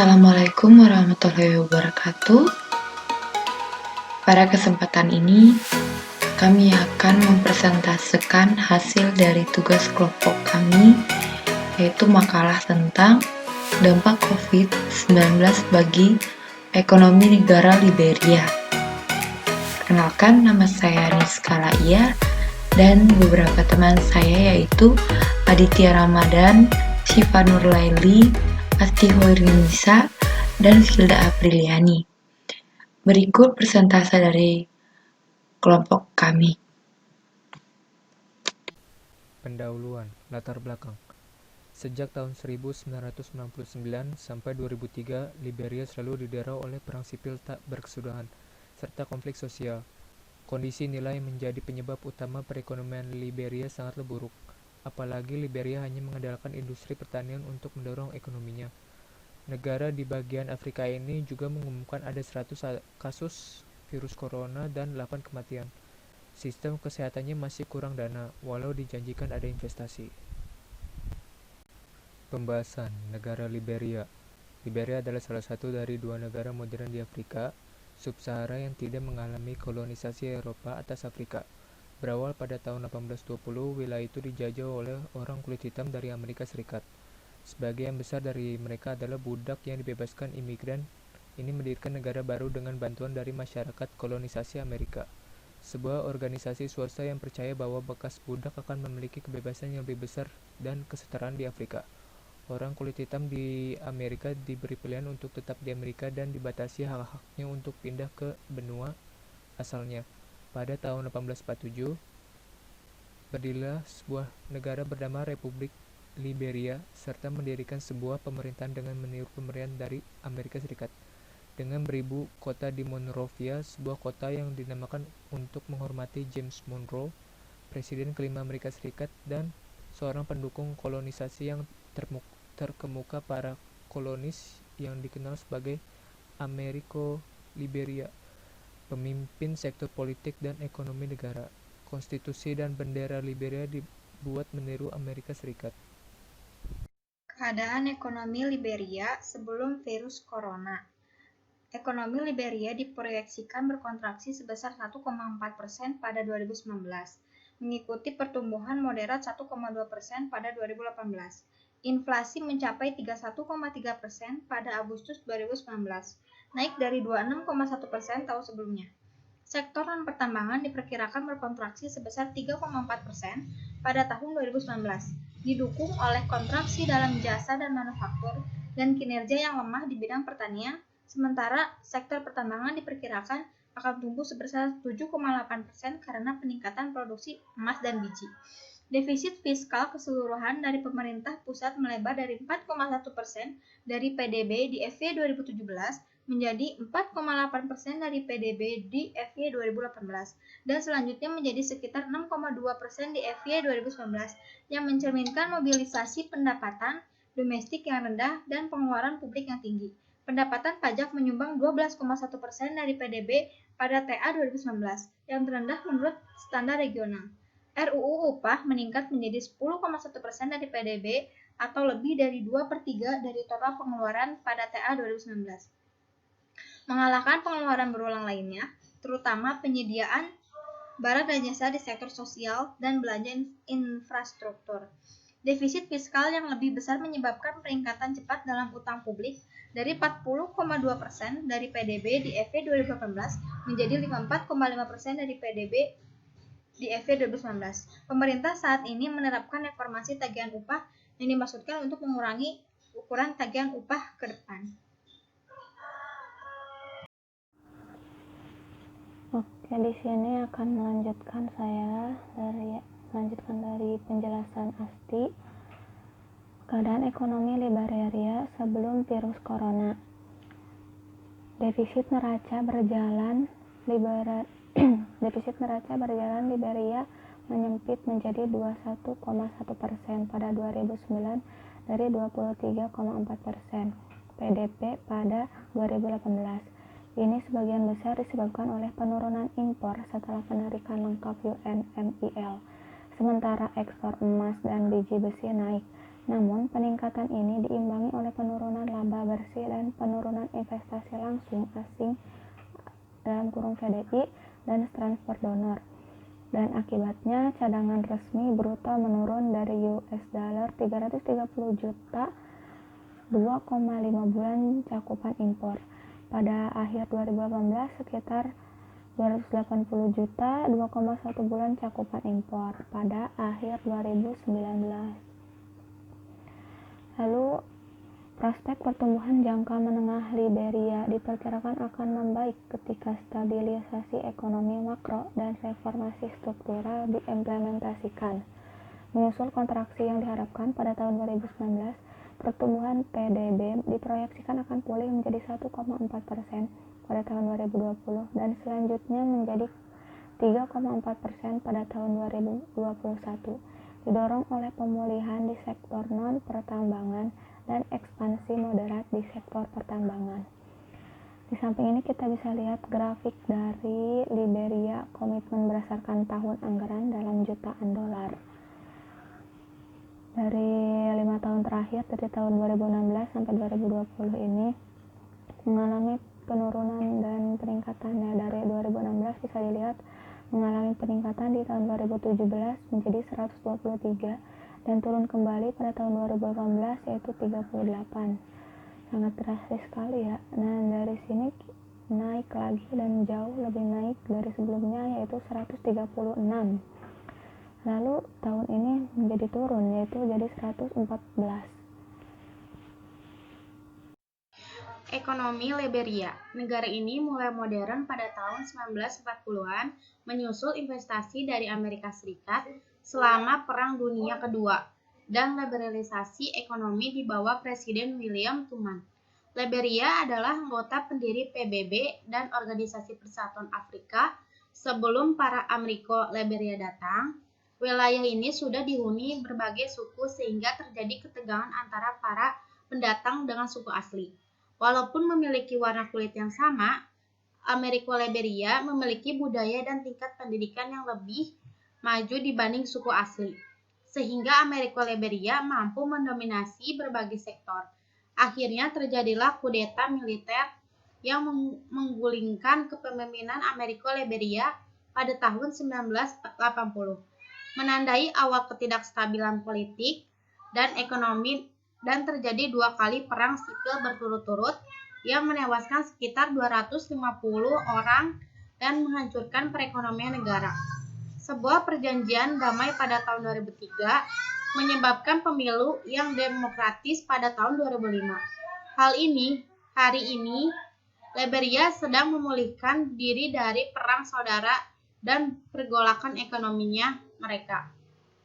Assalamualaikum warahmatullahi wabarakatuh. Pada kesempatan ini, kami akan mempresentasikan hasil dari tugas kelompok kami, yaitu makalah tentang dampak COVID-19 bagi ekonomi negara Liberia. Perkenalkan, nama saya Rizka Laia dan beberapa teman saya yaitu Aditya Ramadan, Syifa Nurlaili, Asti Hoirinisa, dan Hilda Apriliani. Berikut persentase dari kelompok kami. Pendahuluan, latar belakang. Sejak tahun 1999 sampai 2003, Liberia selalu didera oleh perang sipil tak berkesudahan, serta konflik sosial. Kondisi nilai menjadi penyebab utama perekonomian Liberia sangatlah buruk. Apalagi Liberia hanya mengandalkan industri pertanian untuk mendorong ekonominya. Negara di bagian Afrika ini juga mengumumkan ada 100 kasus virus corona dan 8 kematian. Sistem kesehatannya masih kurang dana, walau dijanjikan ada investasi. Pembahasan negara Liberia. Liberia adalah salah satu dari dua negara modern di Afrika Sub-Sahara yang tidak mengalami kolonisasi Eropa atas Afrika. Berawal pada tahun 1820, wilayah itu dijajah oleh orang kulit hitam dari Amerika Serikat. Sebagian besar dari mereka adalah budak yang dibebaskan imigran. Ini mendirikan negara baru dengan bantuan dari masyarakat kolonisasi Amerika. Sebuah organisasi swasta yang percaya bahwa bekas budak akan memiliki kebebasan yang lebih besar dan kesetaraan di Afrika. Orang kulit hitam di Amerika diberi pilihan untuk tetap di Amerika dan dibatasi hak-haknya untuk pindah ke benua asalnya. Pada tahun 1847, berdirilah sebuah negara bernama Republik Liberia serta mendirikan sebuah pemerintahan dengan meniru pemerintahan dari Amerika Serikat. Dengan beribu kota di Monrovia, sebuah kota yang dinamakan untuk menghormati James Monroe, Presiden kelima Amerika Serikat, dan seorang pendukung kolonisasi yang terkemuka para kolonis yang dikenal sebagai Amerigo Liberia, pemimpin sektor politik dan ekonomi negara. Konstitusi dan bendera Liberia dibuat meniru Amerika Serikat. Keadaan ekonomi Liberia sebelum virus corona. Ekonomi Liberia diproyeksikan berkontraksi sebesar 1,4% pada 2019, mengikuti pertumbuhan moderat 1,2% pada 2018. Inflasi mencapai 31,3% pada Agustus 2019, naik dari 26,1% tahun sebelumnya. Sektor non-pertambangan diperkirakan berkontraksi sebesar 3,4% pada tahun 2019, didukung oleh kontraksi dalam jasa dan manufaktur dan kinerja yang lemah di bidang pertanian, sementara sektor pertambangan diperkirakan akan tumbuh sebesar 7,8% karena peningkatan produksi emas dan biji. Defisit fiskal keseluruhan dari pemerintah pusat melebar dari 4,1% dari PDB di FY 2017 menjadi 4,8% dari PDB di FY 2018 dan selanjutnya menjadi sekitar 6,2% di FY 2019 yang mencerminkan mobilisasi pendapatan domestik yang rendah dan pengeluaran publik yang tinggi. Pendapatan pajak menyumbang 12,1% dari PDB pada TA 2019 yang terendah menurut standar regional. RUU Upah meningkat menjadi 10,1% dari PDB atau lebih dari 2/3 dari total pengeluaran pada TA 2019. Mengalahkan pengeluaran berulang lainnya, terutama penyediaan barang dan jasa di sektor sosial dan belanja infrastruktur. Defisit fiskal yang lebih besar menyebabkan peningkatan cepat dalam utang publik dari 40,2% dari PDB di FY 2018 menjadi 54,5% dari PDB di FY 2019. Pemerintah saat ini menerapkan reformasi tagihan upah yang dimaksudkan untuk mengurangi ukuran tagihan upah ke depan. Oke, di sini akan melanjutkan dari penjelasan Asti. Keadaan ekonomi Liberia sebelum virus corona. Defisit neraca berjalan Liberia menyempit menjadi 21,1% pada 2009 dari 23,4% PDB pada 2018. Ini sebagian besar disebabkan oleh penurunan impor setelah penarikan lengkap UNMIL. Sementara ekspor emas dan biji besi naik. Namun, peningkatan ini diimbangi oleh penurunan laba bersih dan penurunan investasi langsung asing (FDI) dan transfer donor. Dan akibatnya, cadangan resmi bruto menurun dari $330 juta 2,5 bulan cakupan impor. Pada akhir 2018, sekitar 280 juta 2,1 bulan cakupan impor pada akhir 2019. Lalu, prospek pertumbuhan jangka menengah Liberia diperkirakan akan membaik ketika stabilisasi ekonomi makro dan reformasi struktural diimplementasikan. Menyusul kontraksi yang diharapkan pada tahun 2019, pertumbuhan PDB diproyeksikan akan pulih menjadi 1,4% pada tahun 2020 dan selanjutnya menjadi 3,4% pada tahun 2021, didorong oleh pemulihan di sektor non-pertambangan dan ekspansi moderat di sektor pertambangan. Di samping ini kita bisa lihat grafik dari Liberia komitmen berdasarkan tahun anggaran dalam jutaan dolar. Dari 5 tahun terakhir, dari tahun 2016 sampai 2020 ini mengalami penurunan dan peningkatannya. Dari 2016 bisa dilihat mengalami peningkatan di tahun 2017 menjadi 123 dan turun kembali pada tahun 2018 yaitu 38. Sangat drastis sekali ya. Nah, dari sini naik lagi dan jauh lebih naik dari sebelumnya yaitu 136. Lalu tahun ini menjadi turun yaitu jadi 114. Ekonomi Liberia. Negara ini mulai modern pada tahun 1940-an menyusul investasi dari Amerika Serikat selama Perang Dunia Kedua dan liberalisasi ekonomi di bawah Presiden William Truman. Liberia adalah anggota pendiri PBB dan Organisasi Persatuan Afrika. Sebelum para Amriko Liberia datang, wilayah ini sudah dihuni berbagai suku sehingga terjadi ketegangan antara para pendatang dengan suku asli. Walaupun memiliki warna kulit yang sama, Amriko Liberia memiliki budaya dan tingkat pendidikan yang lebih maju dibanding suku asli, sehingga Amriko Liberia mampu mendominasi berbagai sektor. Akhirnya terjadilah kudeta militer yang menggulingkan kepemimpinan Amriko Liberia pada tahun 1980, menandai awal ketidakstabilan politik dan ekonomi dan terjadi 2 kali perang sipil berturut-turut yang menewaskan sekitar 250 orang dan menghancurkan perekonomian negara. Sebuah perjanjian damai pada tahun 2003 menyebabkan pemilu yang demokratis pada tahun 2005. Hari ini, Liberia sedang memulihkan diri dari perang saudara dan pergolakan ekonominya mereka.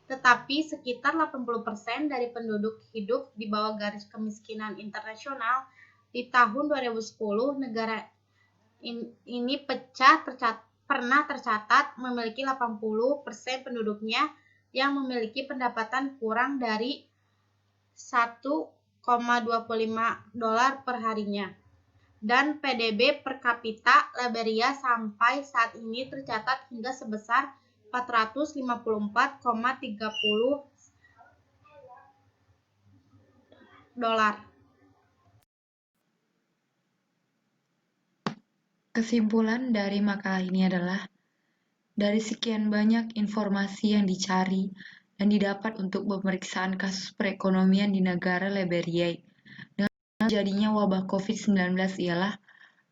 Tetapi sekitar 80% dari penduduk hidup di bawah garis kemiskinan internasional. Di tahun 2010, negara ini pernah tercatat memiliki 80% penduduknya yang memiliki pendapatan kurang dari $1,25 per harinya. Dan PDB per kapita Liberia sampai saat ini tercatat hingga sebesar $454,30. Kesimpulan dari makalah ini adalah, dari sekian banyak informasi yang dicari dan didapat untuk pemeriksaan kasus perekonomian di negara Liberia dengan terjadinya wabah COVID-19 ialah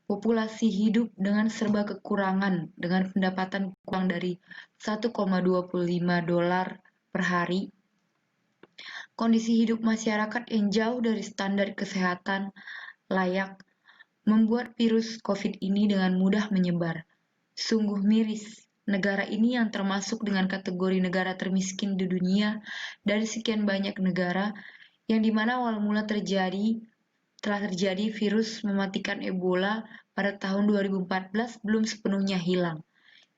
populasi hidup dengan serba kekurangan dengan pendapatan kurang dari $1,25 per hari, kondisi hidup masyarakat yang jauh dari standar kesehatan layak, membuat virus COVID ini dengan mudah menyebar. Sungguh miris, negara ini yang termasuk dengan kategori negara termiskin di dunia dari sekian banyak negara yang dimana awal mula telah terjadi virus mematikan Ebola pada tahun 2014 belum sepenuhnya hilang.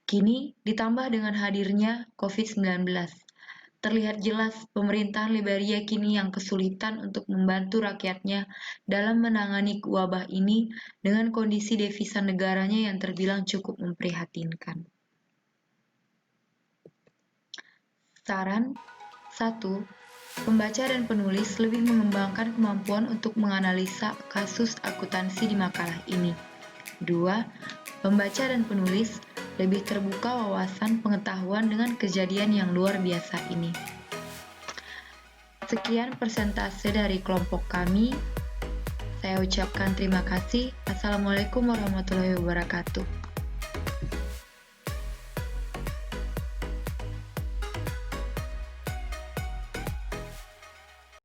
Kini ditambah dengan hadirnya COVID-19. Terlihat jelas pemerintahan Liberia kini yang kesulitan untuk membantu rakyatnya dalam menangani wabah ini dengan kondisi devisa negaranya yang terbilang cukup memprihatinkan. Saran 1. Pembaca dan penulis lebih mengembangkan kemampuan untuk menganalisa kasus akuntansi di makalah ini. 2. Pembaca dan penulis lebih terbuka wawasan pengetahuan dengan kejadian yang luar biasa ini. Sekian persentase dari kelompok kami. Saya ucapkan terima kasih. Assalamualaikum warahmatullahi wabarakatuh.